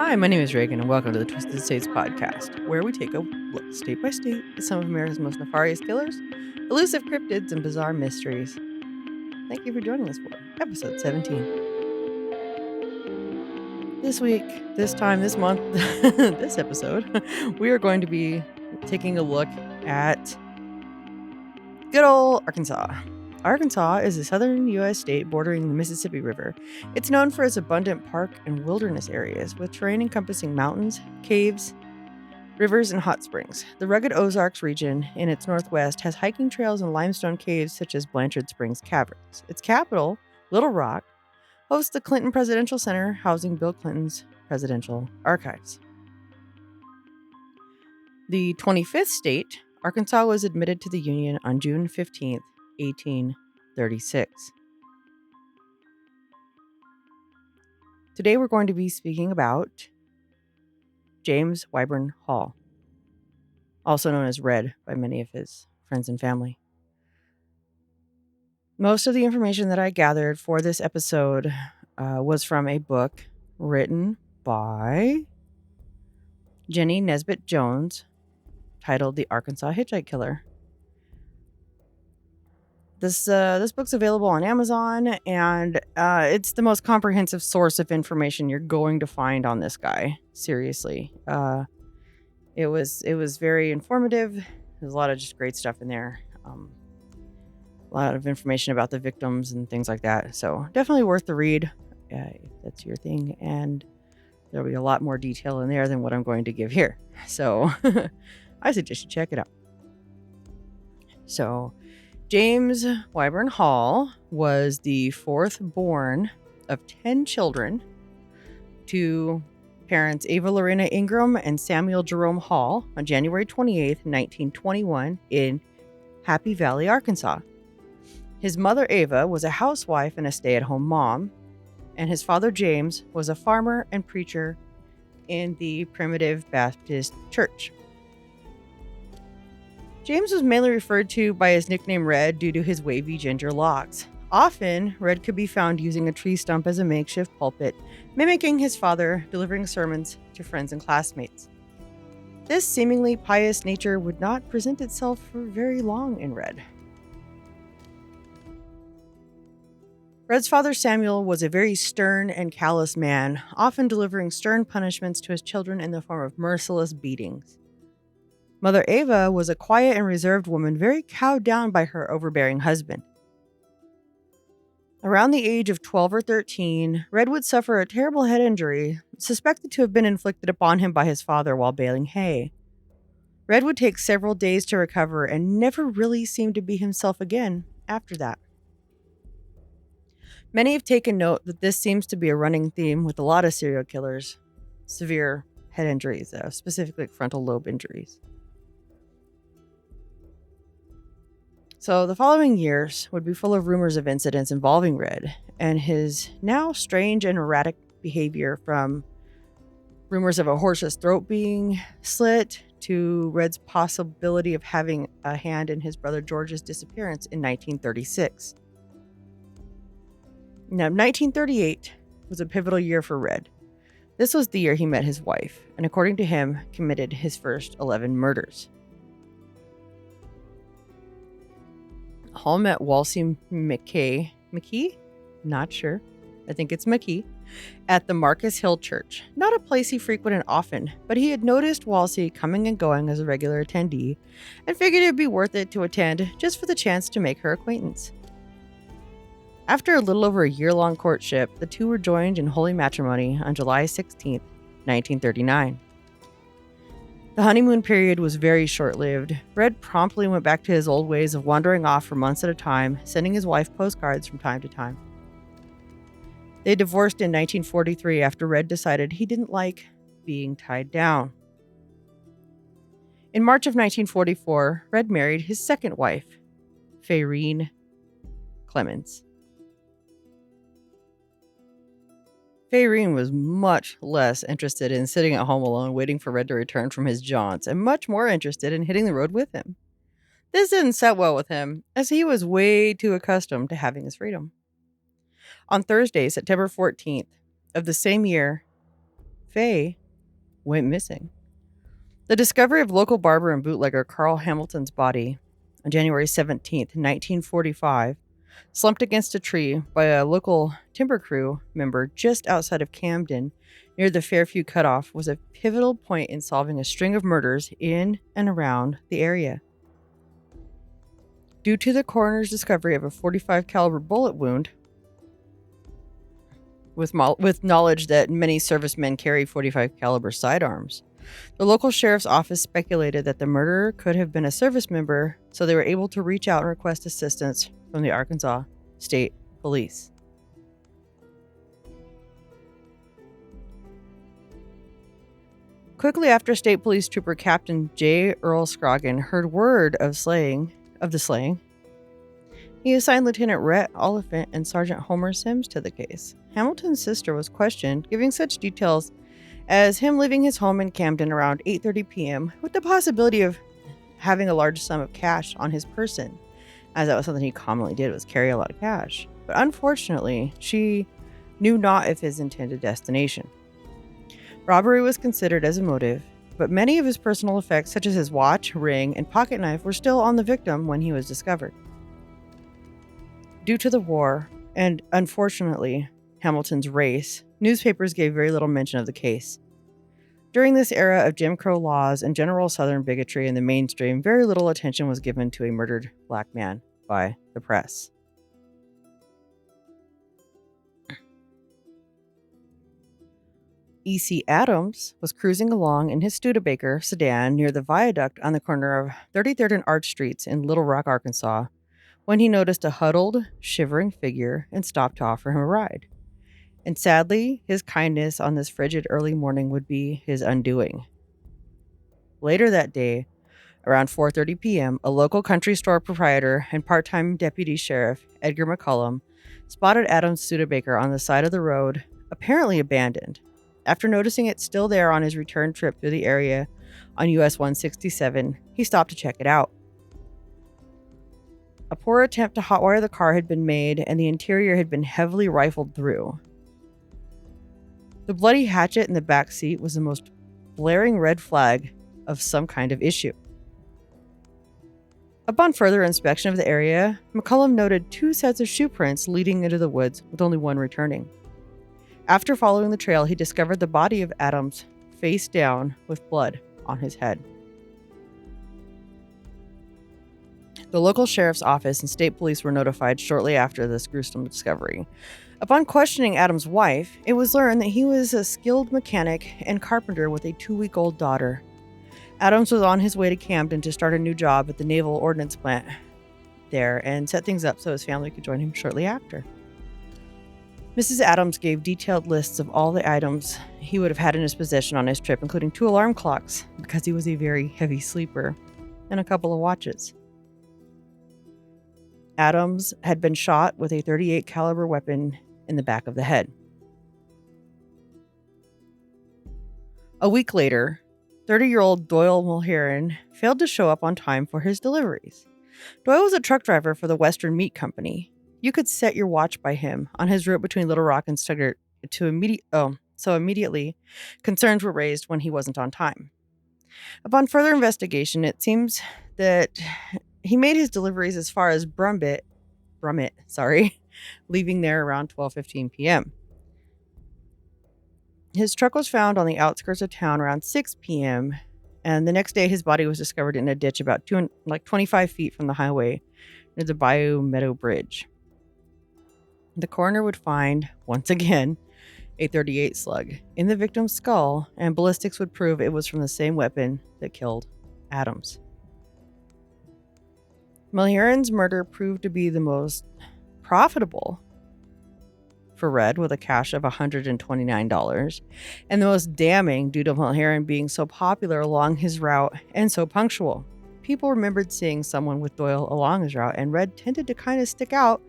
Hi, my name is Reagan, and welcome to the Twisted States podcast, where we take a look state by state at some of America's most nefarious killers, elusive cryptids, and bizarre mysteries. Thank you for joining us for episode 17. This week, this time, this month, this episode, we are going to be taking a look at good old Arkansas. Arkansas is a southern U.S. state bordering the Mississippi River. It's known for its abundant park and wilderness areas, with terrain encompassing mountains, caves, rivers, and hot springs. The rugged Ozarks region in its northwest has hiking trails and limestone caves such as Blanchard Springs Caverns. Its capital, Little Rock, hosts the Clinton Presidential Center, housing Bill Clinton's presidential archives. The 25th state, Arkansas was admitted to the Union on June 15th, 1836. Today we're going to be speaking about James Wybern Hall, also known as Red by many of his friends and family. Most of the information that I gathered for this episode was from a book written by Jenny Nesbitt Jones titled The Arkansas Hitchhike Killer. This book's available on Amazon, and it's the most comprehensive source of information you're going to find on this guy. Seriously. It was very informative. There's a lot of just great stuff in there. A lot of information about the victims and things like that. So definitely worth the read if that's your thing. And there'll be a lot more detail in there than what I'm going to give here. So I suggest you check it out. So James Wybern Hall was the fourth born of 10 children to parents Ava Lorena Ingram and Samuel Jerome Hall on January 28th, 1921 in Happy Valley, Arkansas. His mother Ava was a housewife and a stay-at-home mom, and his father James was a farmer and preacher in the Primitive Baptist Church. James was mainly referred to by his nickname Red due to his wavy ginger locks. Often, Red could be found using a tree stump as a makeshift pulpit, mimicking his father delivering sermons to friends and classmates. This seemingly pious nature would not present itself for very long in Red. Red's father Samuel was a very stern and callous man, often delivering stern punishments to his children in the form of merciless beatings. Mother Ava was a quiet and reserved woman, very cowed down by her overbearing husband. Around the age of 12 or 13, Red would suffer a terrible head injury, suspected to have been inflicted upon him by his father while baling hay. Red would take several days to recover and never really seemed to be himself again after that. Many have taken note that this seems to be a running theme with a lot of serial killers: severe head injuries, specifically frontal lobe injuries. So the following years would be full of rumors of incidents involving Red and his now strange and erratic behavior, from rumors of a horse's throat being slit to Red's possibility of having a hand in his brother George's disappearance in 1936. Now, 1938 was a pivotal year for Red. This was the year he met his wife, and according to him, committed his first 11 murders. Hall met Walsey McKee? Not sure. I think it's McKee, at the Marcus Hill Church. Not a place he frequented often, but he had noticed Walsey coming and going as a regular attendee and figured it would be worth it to attend just for the chance to make her acquaintance. After a little over a year-long courtship, the two were joined in holy matrimony on July 16, 1939. The honeymoon period was very short-lived. Red promptly went back to his old ways of wandering off for months at a time, sending his wife postcards from time to time. They divorced in 1943 after Red decided he didn't like being tied down. In March of 1944, Red married his second wife, Fayreen Clemens. Fayreen was much less interested in sitting at home alone waiting for Red to return from his jaunts, and much more interested in hitting the road with him. This didn't set well with him, as he was way too accustomed to having his freedom. On Thursday, September 14th of the same year, Faye went missing. The discovery of local barber and bootlegger Carl Hamilton's body on January 17th, 1945, slumped against a tree by a local timber crew member just outside of Camden near the Fairview Cutoff, was a pivotal point in solving a string of murders in and around the area. Due to the coroner's discovery of a .45 caliber bullet wound, with knowledge that many servicemen carry .45 caliber sidearms, the local sheriff's office speculated that the murderer could have been a service member, so they were able to reach out and request assistance from the Arkansas State Police. Quickly after State Police Trooper Captain J. Earl Scroggin heard word of the slaying, he assigned Lieutenant Rhett Oliphant and Sergeant Homer Sims to the case. Hamilton's sister was questioned, giving such details as him leaving his home in Camden around 8:30 p.m. with the possibility of having a large sum of cash on his person, as that was something he commonly did, was carry a lot of cash. But unfortunately, she knew not of his intended destination. Robbery was considered as a motive, but many of his personal effects, such as his watch, ring, and pocket knife, were still on the victim when he was discovered. Due to the war, and unfortunately, Hamilton's race, newspapers gave very little mention of the case. During this era of Jim Crow laws and general Southern bigotry in the mainstream, very little attention was given to a murdered black man by the press. E.C. Adams was cruising along in his Studebaker sedan near the viaduct on the corner of 33rd and Arch Streets in Little Rock, Arkansas, when he noticed a huddled, shivering figure and stopped to offer him a ride. And sadly, his kindness on this frigid early morning would be his undoing. Later that day, around 4:30 p.m., a local country store proprietor and part-time deputy sheriff, Edgar McCullum, spotted Adams' Studebaker on the side of the road, apparently abandoned. After noticing it still there on his return trip through the area on US 167, he stopped to check it out. A poor attempt to hotwire the car had been made, and the interior had been heavily rifled through. The bloody hatchet in the back seat was the most blaring red flag of some kind of issue. Upon further inspection of the area, McCullum noted 2 sets of shoe prints leading into the woods, with only one returning. After following the trail, he discovered the body of Adams face down with blood on his head. The local sheriff's office and state police were notified shortly after this gruesome discovery. Upon questioning Adams' wife, it was learned that he was a skilled mechanic and carpenter with a 2-week-old daughter. Adams was on his way to Camden to start a new job at the Naval Ordnance Plant there and set things up so his family could join him shortly after. Mrs. Adams gave detailed lists of all the items he would have had in his possession on his trip, including 2 alarm clocks, because he was a very heavy sleeper, and a couple of watches. Adams had been shot with a .38 caliber weapon in the back of the head. A week later, 30-year-old Doyle Mulheron failed to show up on time for his deliveries. Doyle was a truck driver for the Western Meat Company. You could set your watch by him on his route between Little Rock and Stuttgart so immediately concerns were raised when he wasn't on time. Upon further investigation, it seems that he made his deliveries as far as Brummett, leaving there around 12:15 p.m. His truck was found on the outskirts of town around 6 p.m., and the next day his body was discovered in a ditch about 25 feet from the highway near the Bayou Meadow Bridge. The coroner would find, once again, a .38 slug in the victim's skull, and ballistics would prove it was from the same weapon that killed Adams. Mulheron's murder proved to be the most profitable for Red, with a cash of $129, and the most damning due to Mulheron being so popular along his route and so punctual. People remembered seeing someone with Doyle along his route, and Red tended to kind of stick out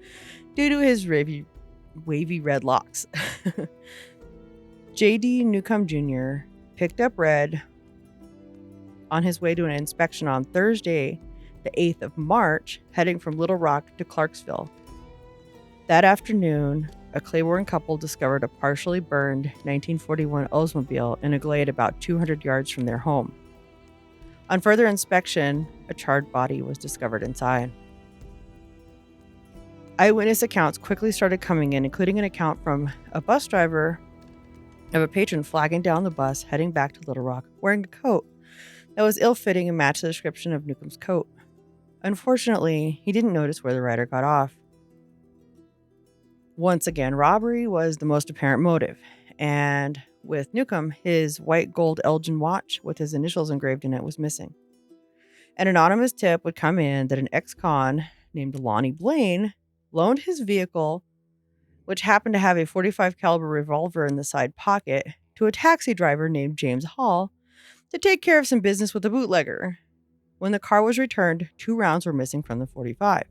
due to his wavy red locks. J.D. Newcomb Jr. picked up Red on his way to an inspection on Thursday, the 8th of March, heading from Little Rock to Clarksville. That afternoon, a Claiborne couple discovered a partially burned 1941 Oldsmobile in a glade about 200 yards from their home. On further inspection, a charred body was discovered inside. Eyewitness accounts quickly started coming in, including an account from a bus driver of a patron flagging down the bus heading back to Little Rock wearing a coat that was ill-fitting and matched the description of Newcomb's coat. Unfortunately, he didn't notice where the rider got off. Once again, robbery was the most apparent motive, and with Newcomb, his white gold Elgin watch with his initials engraved in it was missing. An anonymous tip would come in that an ex-con named Lonnie Blaine loaned his vehicle, which happened to have a .45 caliber revolver in the side pocket, to a taxi driver named James Hall to take care of some business with a bootlegger. When the car was returned, 2 rounds were missing from the .45.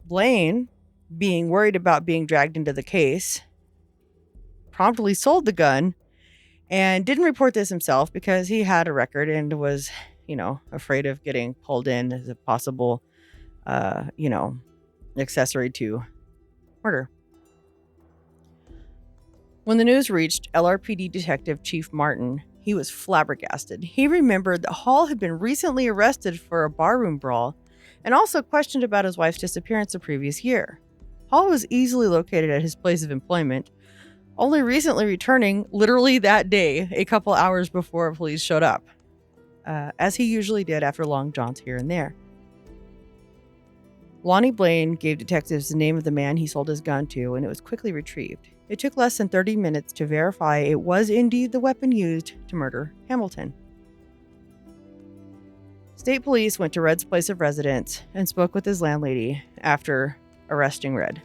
Blaine, being worried about being dragged into the case, promptly sold the gun and didn't report this himself because he had a record and was, afraid of getting pulled in as a possible, accessory to murder. When the news reached LRPD Detective Chief Martin, he was flabbergasted. He remembered that Hall had been recently arrested for a barroom brawl and also questioned about his wife's disappearance the previous year. Hall was easily located at his place of employment, only recently returning literally that day, a couple hours before police showed up, as he usually did after long jaunts here and there. Lonnie Blaine gave detectives the name of the man he sold his gun to, and it was quickly retrieved. It took less than 30 minutes to verify it was indeed the weapon used to murder Hamilton. State police went to Red's place of residence and spoke with his landlady after arresting Red.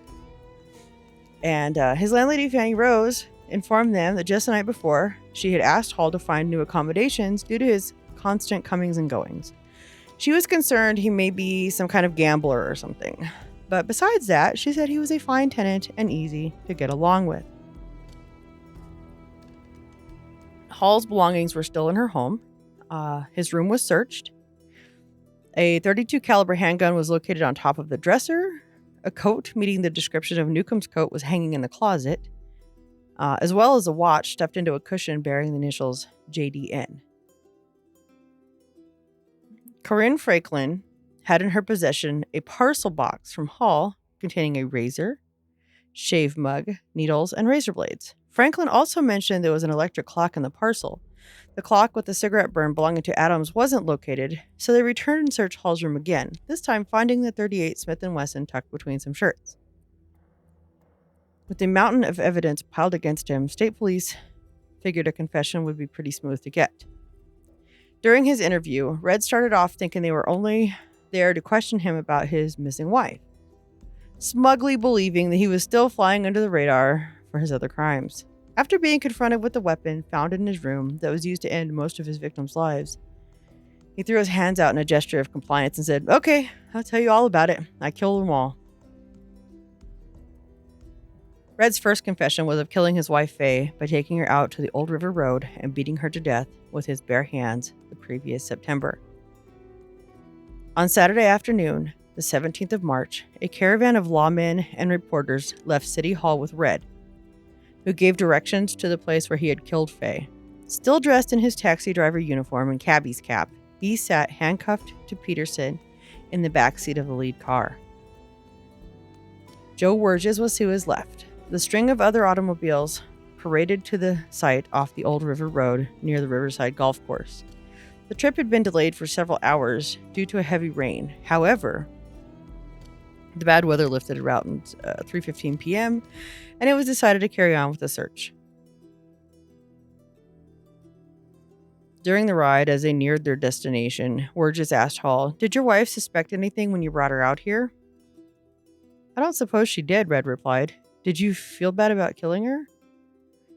And his landlady, Fanny Rose, informed them that just the night before, she had asked Hall to find new accommodations due to his constant comings and goings. She was concerned he may be some kind of gambler or something. But besides that, she said he was a fine tenant and easy to get along with. Hall's belongings were still in her home. His room was searched. A .32 caliber handgun was located on top of the dresser. A coat meeting the description of Newcomb's coat was hanging in the closet, as well as a watch stuffed into a cushion bearing the initials JDN. Corinne Franklin had in her possession a parcel box from Hall containing a razor, shave mug, needles, and razor blades. Franklin also mentioned there was an electric clock in the parcel. The clock with the cigarette burn belonging to Adams wasn't located, so they returned and searched Hall's room again, this time finding the .38 Smith & Wesson tucked between some shirts. With the mountain of evidence piled against him, state police figured a confession would be pretty smooth to get. During his interview, Red started off thinking they were only there to question him about his missing wife, smugly believing that he was still flying under the radar for his other crimes. After being confronted with the weapon found in his room that was used to end most of his victims' lives, he threw his hands out in a gesture of compliance and said, "Okay, I'll tell you all about it. I killed them all." Red's first confession was of killing his wife Faye by taking her out to the Old River Road and beating her to death with his bare hands the previous September. On Saturday afternoon, the 17th of March, a caravan of lawmen and reporters left City Hall with Red, who gave directions to the place where he had killed Faye. Still dressed in his taxi driver uniform and cabbie's cap, he sat handcuffed to Peterson in the back seat of the lead car. Joe Wurges was to his left. The string of other automobiles paraded to the site off the Old River Road near the Riverside Golf Course. The trip had been delayed for several hours due to a heavy rain. However, the bad weather lifted around 3:15 p.m., and it was decided to carry on with the search. During the ride, as they neared their destination, Wurges asked Hall, "Did your wife suspect anything when you brought her out here?" "I don't suppose she did," Red replied. "Did you feel bad about killing her?"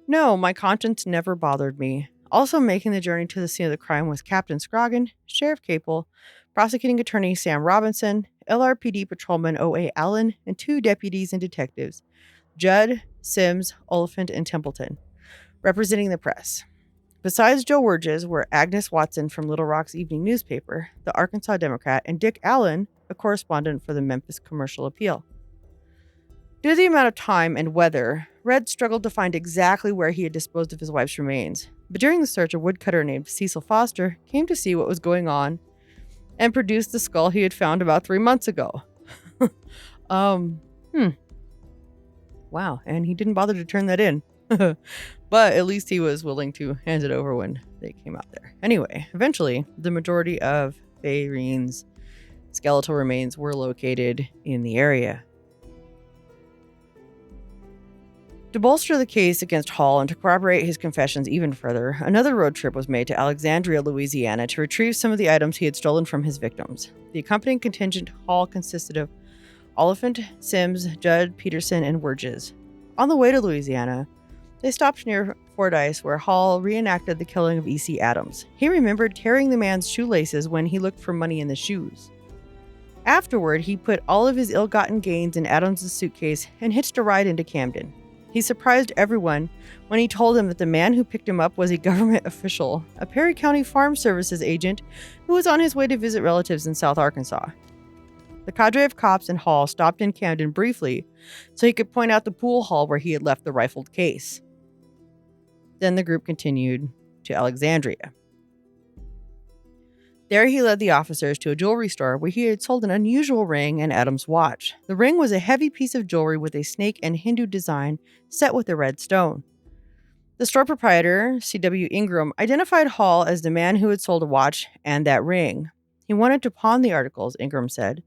"No, my conscience never bothered me." Also making the journey to the scene of the crime was Captain Scroggin, Sheriff Capel, Prosecuting Attorney Sam Robinson, LRPD Patrolman O.A. Allen, and 2 deputies and detectives, Judd, Sims, Oliphant, and Templeton, representing the press. Besides Joe Wurges were Agnes Watson from Little Rock's evening newspaper, the Arkansas Democrat, and Dick Allen, a correspondent for the Memphis Commercial Appeal. Due to the amount of time and weather, Red struggled to find exactly where he had disposed of his wife's remains. But during the search, a woodcutter named Cecil Foster came to see what was going on and produced the skull he had found about 3 months ago. Wow, and he didn't bother to turn that in. But at least he was willing to hand it over when they came out there. Anyway, eventually, the majority of Fayreen's skeletal remains were located in the area. To bolster the case against Hall and to corroborate his confessions even further, another road trip was made to Alexandria, Louisiana to retrieve some of the items he had stolen from his victims. The accompanying contingent Hall consisted of Oliphant, Sims, Judd, Peterson, and Wurges. On the way to Louisiana, they stopped near Fordyce, where Hall reenacted the killing of E.C. Adams. He remembered tearing the man's shoelaces when he looked for money in the shoes. Afterward, he put all of his ill-gotten gains in Adams' suitcase and hitched a ride into Camden. He surprised everyone when he told them that the man who picked him up was a government official, a Perry County Farm Services agent who was on his way to visit relatives in South Arkansas. The cadre of cops and Hall stopped in Camden briefly so he could point out the pool hall where he had left the rifled case. Then the group continued to Alexandria. There he led the officers to a jewelry store where he had sold an unusual ring and Adam's watch. The ring was a heavy piece of jewelry with a snake and Hindu design set with a red stone. The store proprietor, C.W. Ingram, identified Hall as the man who had sold a watch and that ring. He wanted to pawn the articles, Ingram said,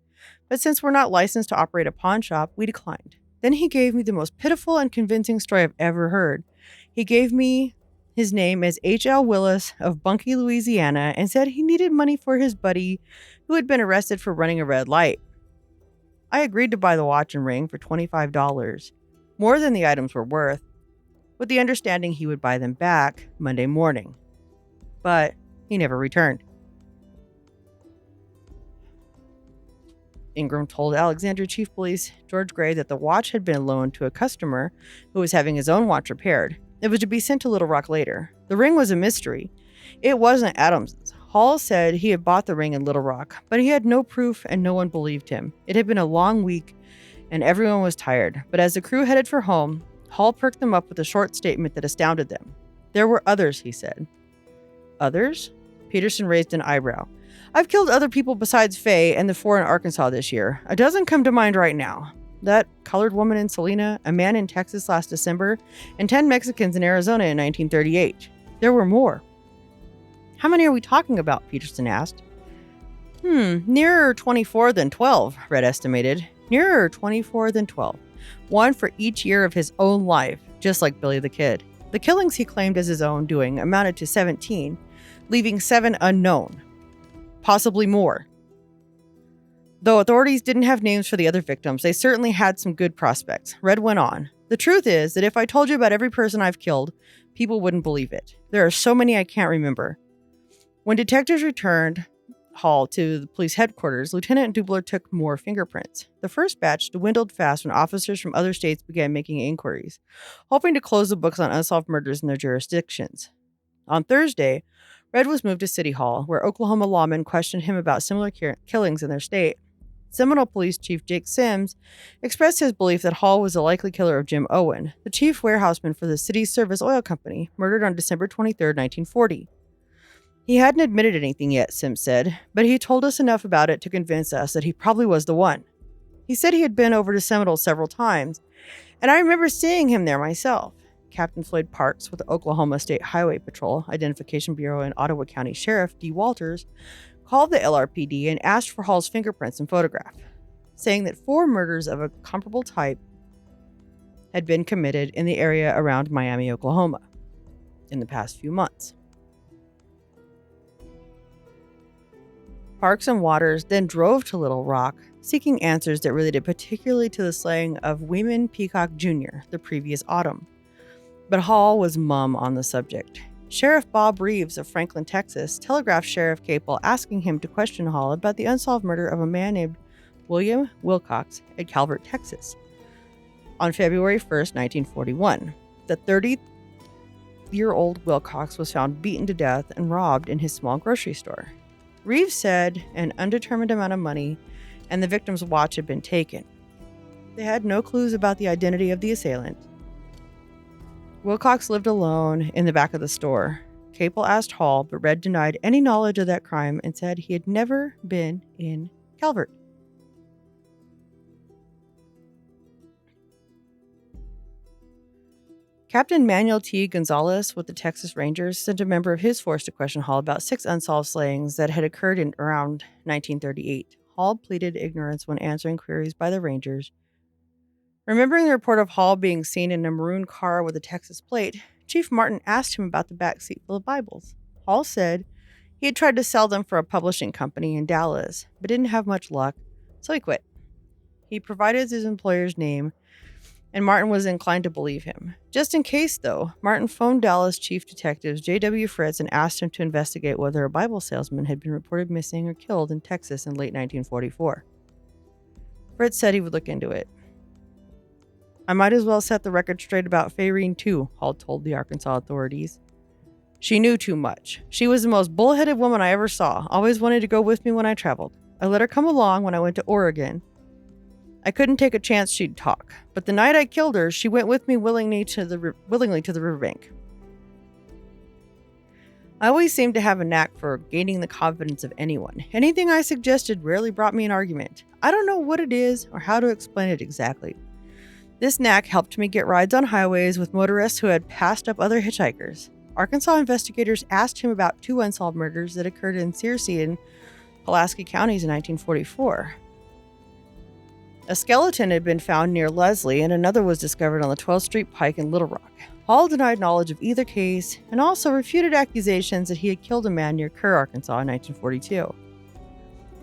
but since we're not licensed to operate a pawn shop, we declined. Then he gave me the most pitiful and convincing story I've ever heard. He gave me his name as H.L. Willis of Bunkie, Louisiana, and said he needed money for his buddy who had been arrested for running a red light. I agreed to buy the watch and ring for $25, more than the items were worth, with the understanding he would buy them back Monday morning. But he never returned. Ingram told Alexandria Chief Police George Gray that the watch had been loaned to a customer who was having his own watch repaired. It was to be sent to Little Rock later. The ring was a mystery. It wasn't Adams's. Hall said he had bought the ring in Little Rock, but he had no proof and no one believed him. It had been a long week and everyone was tired, but as the crew headed for home, Hall perked them up with a short statement that astounded them. There were others, he said. Others? Peterson raised an eyebrow. I've killed other people besides Faye and the 4 in Arkansas this year. A dozen come to mind right now. That colored woman in Salina, a man in Texas last December, and 10 Mexicans in Arizona in 1938. There were more. How many are we talking about? Peterson asked. Nearer 24 than 12, Red estimated. Nearer 24 than 12. One for each year of his own life, just like Billy the Kid. The killings he claimed as his own doing amounted to 17, leaving 7 unknown. Possibly more. Though authorities didn't have names for the other victims, they certainly had some good prospects. Red went on. The truth is that if I told you about every person I've killed, people wouldn't believe it. There are so many I can't remember. When detectives returned Hall to the police headquarters, Lieutenant Dubler took more fingerprints. The first batch dwindled fast when officers from other states began making inquiries, hoping to close the books on unsolved murders in their jurisdictions. On Thursday, Red was moved to City Hall, where Oklahoma lawmen questioned him about similar killings in their state. Seminole Police Chief Jake Sims expressed his belief that Hall was the likely killer of Jim Owen, the chief warehouseman for the city's Service Oil Company, murdered on December 23, 1940. He hadn't admitted anything yet, Sims said, but he told us enough about it to convince us that he probably was the one. He said he had been over to Seminole several times, and I remember seeing him there myself. Captain Floyd Parks with the Oklahoma State Highway Patrol Identification Bureau and Ottawa County Sheriff D. Walters called the LRPD and asked for Hall's fingerprints and photograph, saying that 4 murders of a comparable type had been committed in the area around Miami, Oklahoma, in the past few months. Parks and Waters then drove to Little Rock, seeking answers that related particularly to the slaying of Weyman Peacock Jr. the previous autumn. But Hall was mum on the subject. Sheriff Bob Reeves of Franklin, Texas, telegraphed Sheriff Capel asking him to question Hall about the unsolved murder of a man named William Wilcox at Calvert, Texas, on February 1, 1941. The 30-year-old Wilcox was found beaten to death and robbed in his small grocery store. Reeves said an undetermined amount of money and the victim's watch had been taken. They had no clues about the identity of the assailant. Wilcox lived alone in the back of the store. Capel asked Hall, but Red denied any knowledge of that crime and said he had never been in Calvert. Captain Manuel T. Gonzalez with the Texas Rangers sent a member of his force to question Hall about 6 unsolved slayings that had occurred in around 1938. Hall pleaded ignorance when answering queries by the Rangers. Remembering the report of Hall being seen in a maroon car with a Texas plate, Chief Martin asked him about the back seat full of Bibles. Hall said he had tried to sell them for a publishing company in Dallas, but didn't have much luck, so he quit. He provided his employer's name, and Martin was inclined to believe him. Just in case, though, Martin phoned Dallas Chief Detectives J.W. Fritz and asked him to investigate whether a Bible salesman had been reported missing or killed in Texas in late 1944. Fritz said he would look into it. I might as well set the record straight about Fayreen, too, Hall told the Arkansas authorities. She knew too much. She was the most bullheaded woman I ever saw, always wanted to go with me when I traveled. I let her come along when I went to Oregon. I couldn't take a chance she'd talk, but the night I killed her, she went with me willingly to the riverbank. I always seemed to have a knack for gaining the confidence of anyone. Anything I suggested rarely brought me an argument. I don't know what it is or how to explain it exactly. This knack helped me get rides on highways with motorists who had passed up other hitchhikers. Arkansas investigators asked him about 2 unsolved murders that occurred in Searcy and Pulaski counties in 1944. A skeleton had been found near Leslie, and another was discovered on the 12th Street Pike in Little Rock. Hall denied knowledge of either case and also refuted accusations that he had killed a man near Kerr, Arkansas in 1942.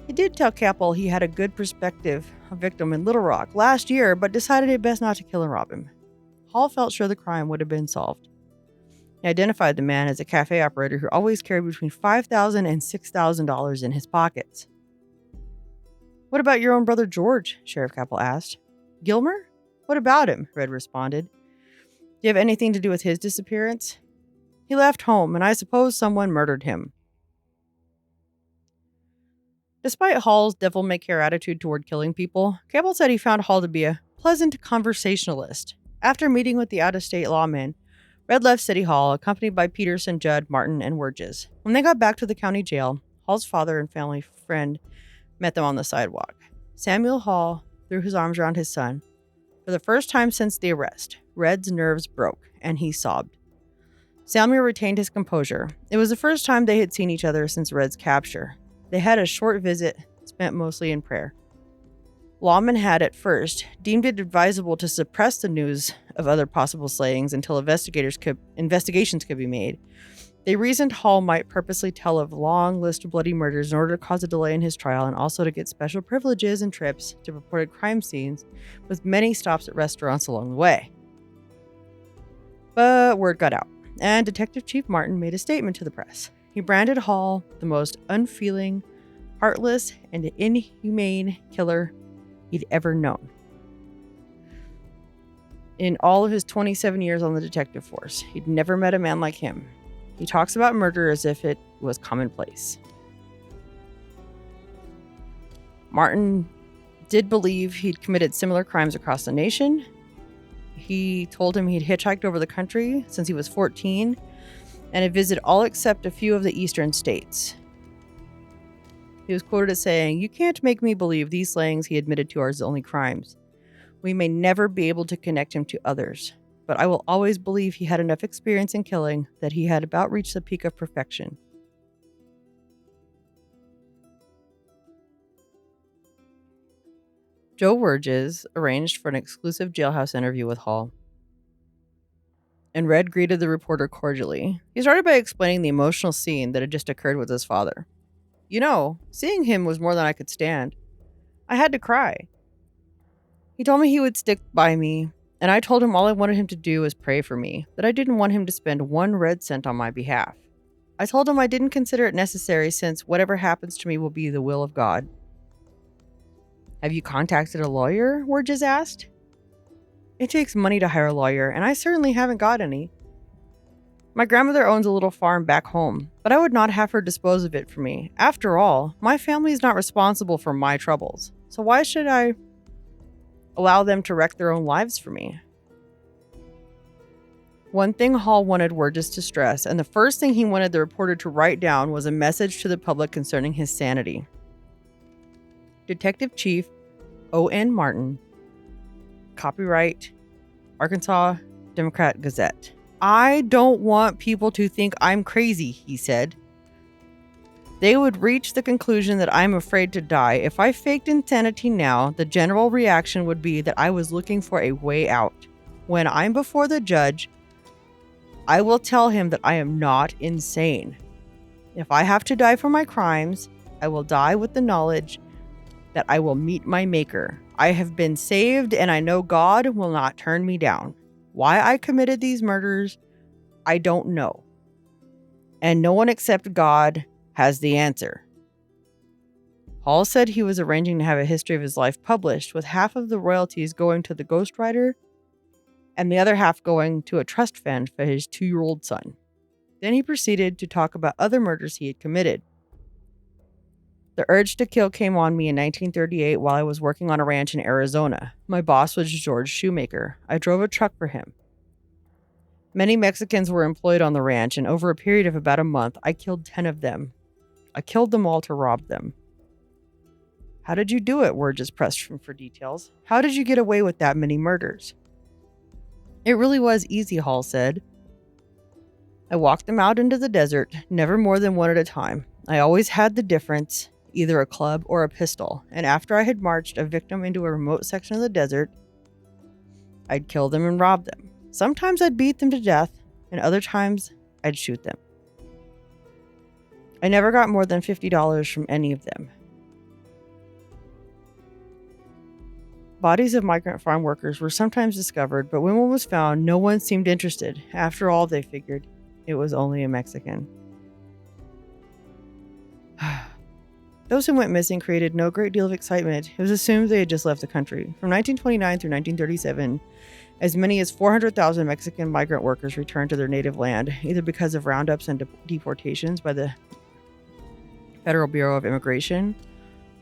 He did tell Capel he had a good prospective victim in Little Rock last year, but decided it best not to kill and rob him. Hall felt sure the crime would have been solved. He identified the man as a cafe operator who always carried between $5,000 and $6,000 in his pockets. What about your own brother George? Sheriff Capel asked. Gilmer? What about him? Red responded. Do you have anything to do with his disappearance? He left home, and I suppose someone murdered him. Despite Hall's devil-may-care attitude toward killing people, Capel said he found Hall to be a pleasant conversationalist. After meeting with the out-of-state lawmen, Red left City Hall, accompanied by Peterson, Judd, Martin, and Wurges. When they got back to the county jail, Hall's father and family friend met them on the sidewalk. Samuel Hall threw his arms around his son. For the first time since the arrest, Red's nerves broke, and he sobbed. Samuel retained his composure. It was the first time they had seen each other since Red's capture. They had a short visit, spent mostly in prayer. Lawmen had, at first, deemed it advisable to suppress the news of other possible slayings until investigations could be made. They reasoned Hall might purposely tell of a long list of bloody murders in order to cause a delay in his trial and also to get special privileges and trips to reported crime scenes, with many stops at restaurants along the way. But word got out, and Detective Chief Martin made a statement to the press. He branded Hall the most unfeeling, heartless, and inhumane killer he'd ever known. In all of his 27 years on the detective force, he'd never met a man like him. He talks about murder as if it was commonplace. Martin did believe he'd committed similar crimes across the nation. He told him he'd hitchhiked over the country since he was 14 and had visited all except a few of the eastern states. He was quoted as saying, "You can't make me believe these slayings he admitted to are his only crimes. We may never be able to connect him to others, but I will always believe he had enough experience in killing that he had about reached the peak of perfection." Joe Wurges arranged for an exclusive jailhouse interview with Hall, and Red greeted the reporter cordially. He started by explaining the emotional scene that had just occurred with his father. You know, seeing him was more than I could stand. I had to cry. He told me he would stick by me, and I told him all I wanted him to do was pray for me, that I didn't want him to spend 1 red cent on my behalf. I told him I didn't consider it necessary since whatever happens to me will be the will of God. Have you contacted a lawyer? Wurges asked. It takes money to hire a lawyer, and I certainly haven't got any. My grandmother owns a little farm back home, but I would not have her dispose of it for me. After all, my family is not responsible for my troubles, so why should I? allow them to wreck their own lives for me. One thing Hall wanted Wurgis to stress, and the first thing he wanted the reporter to write down, was a message to the public concerning his sanity. Detective Chief O.N. Martin, copyright Arkansas Democrat Gazette. I don't want people to think I'm crazy, he said. They would reach the conclusion that I'm afraid to die. If I faked insanity now, the general reaction would be that I was looking for a way out. When I'm before the judge, I will tell him that I am not insane. If I have to die for my crimes, I will die with the knowledge that I will meet my maker. I have been saved, and I know God will not turn me down. Why I committed these murders, I don't know. And no one except God has the answer. Hall said he was arranging to have a history of his life published, with half of the royalties going to the ghostwriter and the other half going to a trust fund for his 2-year-old son. Then he proceeded to talk about other murders he had committed. The urge to kill came on me in 1938 while I was working on a ranch in Arizona. My boss was George Shoemaker. I drove a truck for him. Many Mexicans were employed on the ranch, and over a period of about a month, I killed 10 of them. I killed them all to rob them. How did you do it? Wurgis pressed him for details. How did you get away with that many murders? It really was easy, Hall said. I walked them out into the desert, never more than one at a time. I always had the difference, either a club or a pistol, and after I had marched a victim into a remote section of the desert, I'd kill them and rob them. Sometimes I'd beat them to death, and other times I'd shoot them. I never got more than $50 from any of them. Bodies of migrant farm workers were sometimes discovered, but when one was found, no one seemed interested. After all, they figured, it was only a Mexican. Those who went missing created no great deal of excitement. It was assumed they had just left the country. From 1929 through 1937, as many as 400,000 Mexican migrant workers returned to their native land, either because of roundups and deportations by the Federal Bureau of Immigration,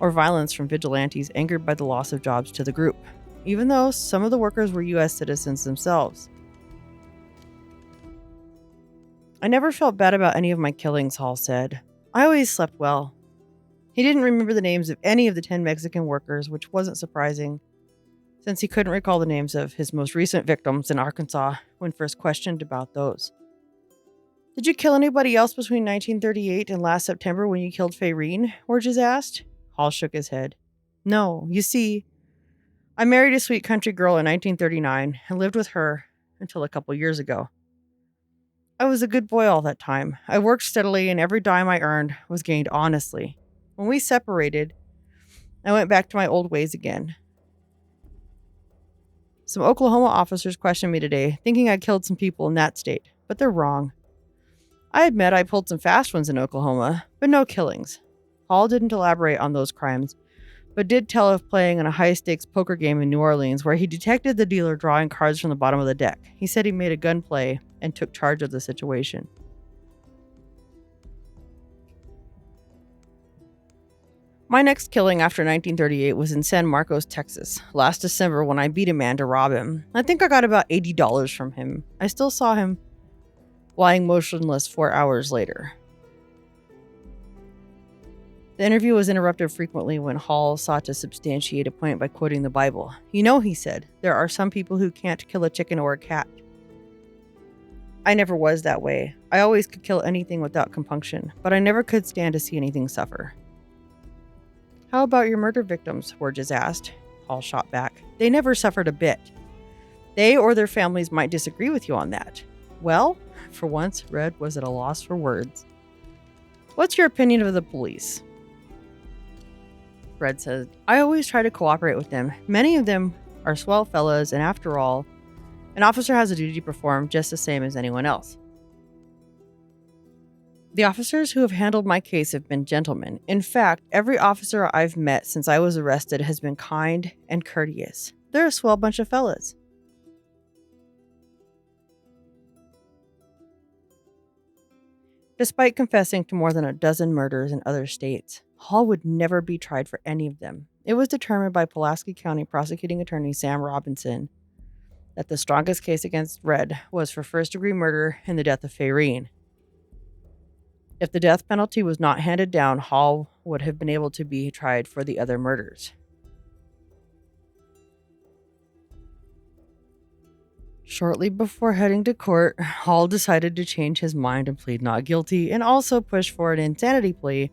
or violence from vigilantes angered by the loss of jobs to the group, even though some of the workers were U.S. citizens themselves. I never felt bad about any of my killings, Hall said. I always slept well. He didn't remember the names of any of the 10 Mexican workers, which wasn't surprising, since he couldn't recall the names of his most recent victims in Arkansas when first questioned about those. Did you kill anybody else between 1938 and last September when you killed Fayreen? Wurgis asked. Hall shook his head. No, you see, I married a sweet country girl in 1939 and lived with her until a couple years ago. I was a good boy all that time. I worked steadily, and every dime I earned was gained honestly. When we separated, I went back to my old ways again. Some Oklahoma officers questioned me today, thinking I killed some people in that state, but they're wrong. I admit I pulled some fast ones in Oklahoma, but no killings. Hall didn't elaborate on those crimes, but did tell of playing in a high-stakes poker game in New Orleans where he detected the dealer drawing cards from the bottom of the deck. He said he made a gunplay and took charge of the situation. My next killing after 1938 was in San Marcos, Texas, last December when I beat a man to rob him. I think I got about $80 from him. I still saw him lying motionless 4 hours later. The interview was interrupted frequently when Hall sought to substantiate a point by quoting the Bible. You know, he said, there are some people who can't kill a chicken or a cat. I never was that way. I always could kill anything without compunction, but I never could stand to see anything suffer. How about your murder victims? Wurgis asked. Hall shot back. They never suffered a bit. They or their families might disagree with you on that. Well, for once, Red was at a loss for words. What's your opinion of the police? Red said, I always try to cooperate with them. Many of them are swell fellas, and after all, an officer has a duty to perform just the same as anyone else. The officers who have handled my case have been gentlemen. In fact, every officer I've met since I was arrested has been kind and courteous. They're a swell bunch of fellas. Despite confessing to more than a dozen murders in other states, Hall would never be tried for any of them. It was determined by Pulaski County prosecuting attorney Sam Robinson that the strongest case against Red was for first-degree murder in the death of Fayreen. If the death penalty was not handed down, Hall would have been able to be tried for the other murders. Shortly before heading to court, Hall decided to change his mind and plead not guilty, and also push for an insanity plea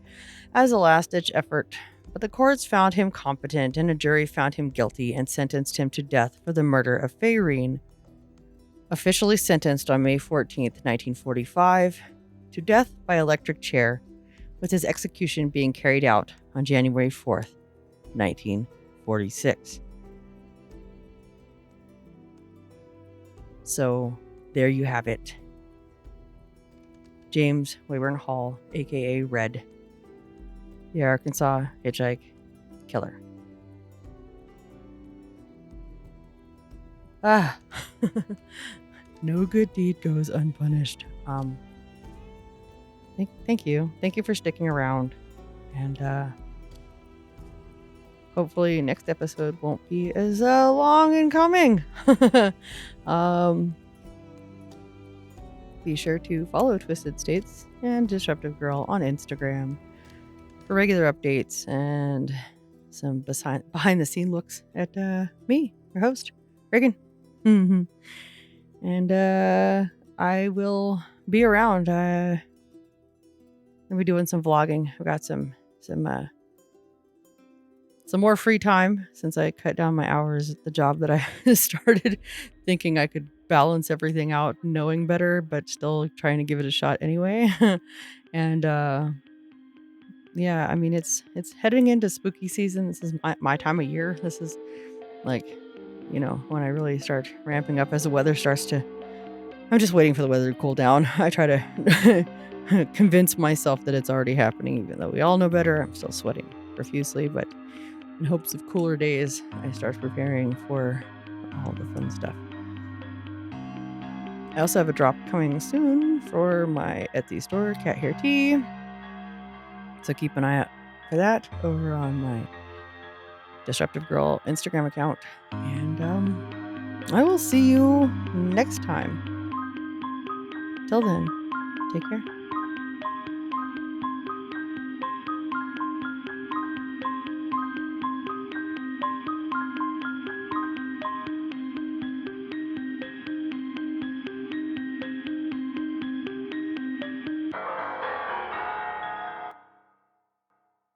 as a last-ditch effort. But the courts found him competent, and a jury found him guilty and sentenced him to death for the murder of Fayreen. Officially sentenced on May 14th, 1945, to death by electric chair, with his execution being carried out on January 4th, 1946. So, there you have it. James Wybern Hall, aka Red, the Arkansas hitchhike killer. No good deed goes unpunished. Thank you. Thank you for sticking around. And hopefully next episode won't be as long in coming. Be sure to follow Twisted States and Disruptive Girl on Instagram for regular updates and some behind the scene looks at me, your host, Reagan. And I will be around. I'll be doing some vlogging. I've got some more free time since I cut down my hours at the job that I started, thinking I could balance everything out, knowing better, but still trying to give it a shot anyway. And yeah, I mean, it's heading into spooky season. This is my time of year. This is like, when I really start ramping up as the weather starts to. I'm just waiting for the weather to cool down. I try to convince myself that it's already happening, even though we all know better. I'm still sweating profusely, but in hopes of cooler days, I start preparing for all the fun stuff. I also have a drop coming soon for my Etsy store, Cat Hair Tea. So keep an eye out for that over on my Disruptive Girl Instagram account. And I will see you next time. Till then, take care.